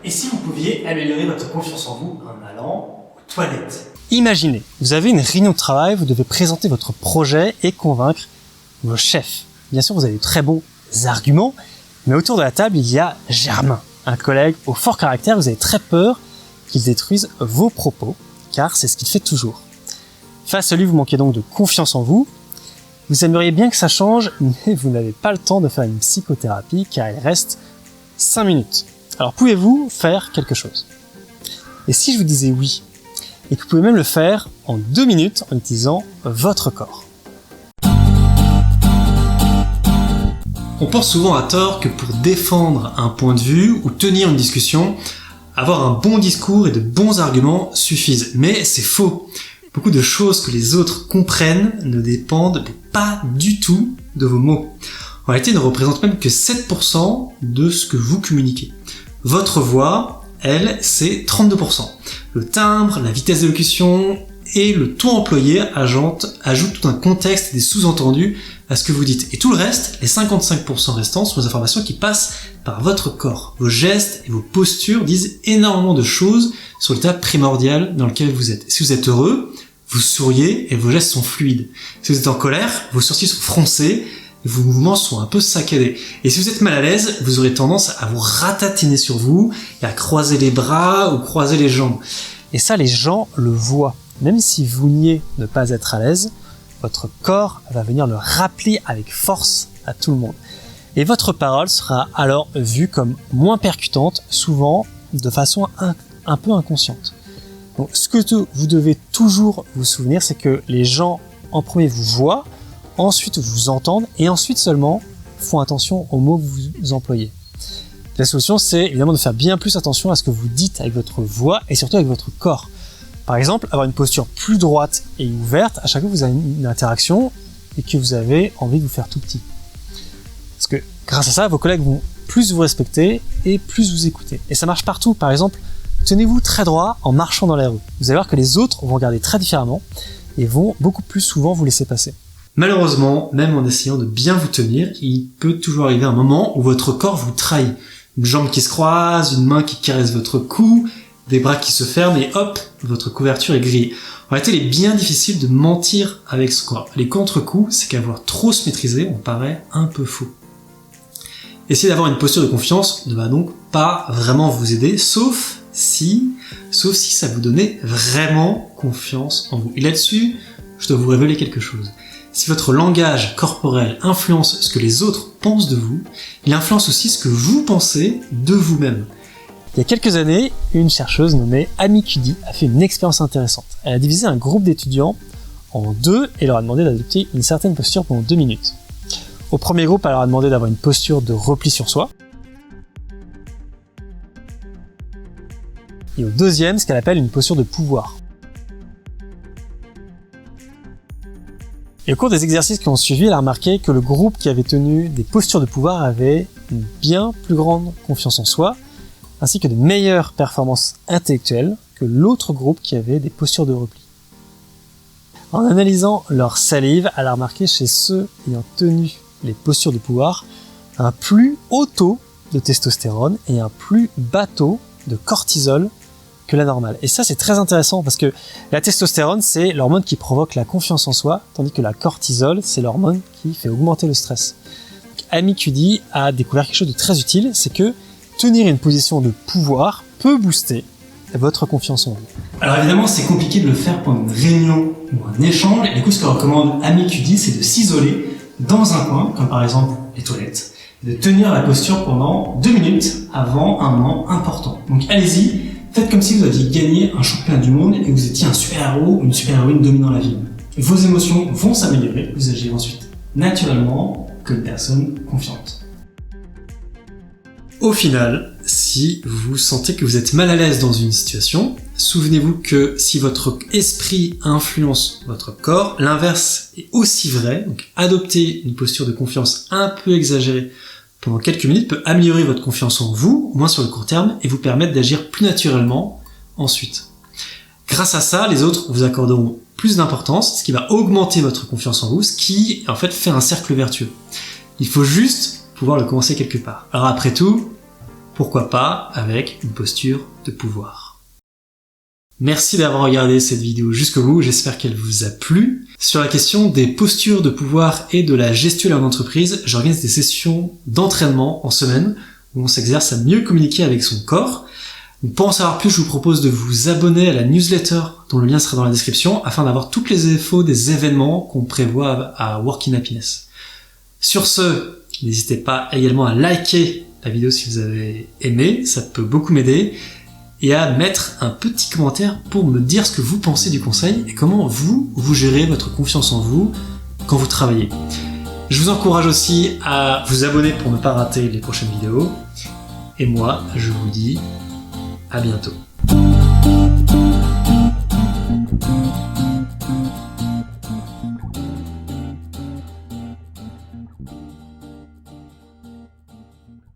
Et si vous pouviez améliorer votre confiance en vous en allant aux toilettes? Imaginez, vous avez une réunion de travail, vous devez présenter votre projet et convaincre vos chefs. Bien sûr, vous avez de très bons arguments, mais autour de la table, il y a Germain, un collègue au fort caractère. Vous avez très peur qu'il détruise vos propos, car c'est ce qu'il fait toujours. Face à lui, vous manquez donc de confiance en vous. Vous aimeriez bien que ça change, mais vous n'avez pas le temps de faire une psychothérapie, car il reste 5 minutes. Alors pouvez-vous faire quelque chose? Et si je vous disais oui, et que vous pouvez même le faire en 2 minutes en utilisant votre corps? On pense souvent à tort que pour défendre un point de vue ou tenir une discussion, avoir un bon discours et de bons arguments suffisent. Mais c'est faux. Beaucoup de choses que les autres comprennent ne dépendent pas du tout de vos mots. En réalité, ils ne représentent même que 7% de ce que vous communiquez. Votre voix, elle, c'est 32%. Le timbre, la vitesse d'élocution et le ton employé ajoutent tout un contexte et des sous-entendus à ce que vous dites. Et tout le reste, les 55% restants, sont les informations qui passent par votre corps. Vos gestes et vos postures disent énormément de choses sur l'état primordial dans lequel vous êtes. Si vous êtes heureux, vous souriez et vos gestes sont fluides. Si vous êtes en colère, vos sourcils sont froncés et vos mouvements sont un peu saccadés. Et si vous êtes mal à l'aise, vous aurez tendance à vous ratatiner sur vous et à croiser les bras ou croiser les jambes. Et ça, les gens le voient. Même si vous niez ne pas être à l'aise, votre corps va venir le rappeler avec force à tout le monde. Et votre parole sera alors vue comme moins percutante, souvent de façon un peu inconsciente. Donc, ce que vous devez toujours vous souvenir, c'est que les gens en premier vous voient, ensuite vous entendent et ensuite seulement font attention aux mots que vous employez. La solution, c'est évidemment de faire bien plus attention à ce que vous dites avec votre voix et surtout avec votre corps. Par exemple, avoir une posture plus droite et ouverte à chaque fois que vous avez une interaction et que vous avez envie de vous faire tout petit. Parce que grâce à ça, vos collègues vont plus vous respecter et plus vous écouter. Et ça marche partout. Par exemple, tenez-vous très droit en marchant dans la rue. Vous allez voir que les autres vont regarder très différemment et vont beaucoup plus souvent vous laisser passer. Malheureusement, même en essayant de bien vous tenir, il peut toujours arriver un moment où votre corps vous trahit. Une jambe qui se croise, une main qui caresse votre cou, des bras qui se ferment et hop, votre couverture est grillée. En réalité, il est bien difficile de mentir avec ce corps. Les contre-coups, c'est qu'avoir trop se maîtriser, on paraît un peu faux. Essayer d'avoir une posture de confiance ne va donc pas vraiment vous aider, sauf si ça vous donnait vraiment confiance en vous. Et là-dessus, je dois vous révéler quelque chose. Si votre langage corporel influence ce que les autres pensent de vous, il influence aussi ce que vous pensez de vous-même. Il y a quelques années, une chercheuse nommée Amy Cuddy a fait une expérience intéressante. Elle a divisé un groupe d'étudiants en 2 et leur a demandé d'adopter une certaine posture pendant 2 minutes. Au premier groupe, elle leur a demandé d'avoir une posture de repli sur soi. Et au deuxième, ce qu'elle appelle une posture de pouvoir. Et au cours des exercices qui ont suivi, elle a remarqué que le groupe qui avait tenu des postures de pouvoir avait une bien plus grande confiance en soi, ainsi que de meilleures performances intellectuelles que l'autre groupe qui avait des postures de repli. En analysant leur salive, elle a remarqué chez ceux ayant tenu les postures de pouvoir un plus haut taux de testostérone et un plus bas taux de cortisol que la normale. Et ça, c'est très intéressant parce que la testostérone, c'est l'hormone qui provoque la confiance en soi, tandis que la cortisol, c'est l'hormone qui fait augmenter le stress. Donc, Amy Cuddy a découvert quelque chose de très utile, c'est que tenir une position de pouvoir peut booster votre confiance en vous. Alors évidemment, c'est compliqué de le faire pendant une réunion ou un échange. Et du coup, ce que recommande Amy Cuddy, c'est de s'isoler dans un coin, comme par exemple les toilettes, et de tenir la posture pendant 2 minutes avant un moment important. Donc allez-y, faites comme si vous aviez gagné un championnat du monde et que vous étiez un super-héros ou une super-héroïne dominant la ville. Vos émotions vont s'améliorer, vous agirez ensuite naturellement comme une personne confiante. Au final, si vous sentez que vous êtes mal à l'aise dans une situation, souvenez-vous que si votre esprit influence votre corps, l'inverse est aussi vrai. Donc, adopter une posture de confiance un peu exagérée pendant quelques minutes peut améliorer votre confiance en vous, au moins sur le court terme, et vous permettre d'agir plus naturellement ensuite. Grâce à ça, les autres vous accorderont plus d'importance, ce qui va augmenter votre confiance en vous, ce qui en fait fait un cercle vertueux. Il faut juste pouvoir le commencer quelque part. Alors après tout, pourquoi pas avec une posture de pouvoir. Merci d'avoir regardé cette vidéo jusqu'au bout, j'espère qu'elle vous a plu. Sur la question des postures de pouvoir et de la gestuelle en entreprise, j'organise des sessions d'entraînement en semaine où on s'exerce à mieux communiquer avec son corps. Pour en savoir plus, je vous propose de vous abonner à la newsletter dont le lien sera dans la description afin d'avoir toutes les infos des événements qu'on prévoit à Work in Happiness. Sur ce, n'hésitez pas également à liker la vidéo si vous avez aimé, ça peut beaucoup m'aider, et à mettre un petit commentaire pour me dire ce que vous pensez du conseil et comment vous gérez votre confiance en vous quand vous travaillez. Je vous encourage aussi à vous abonner pour ne pas rater les prochaines vidéos. Et moi, je vous dis à bientôt.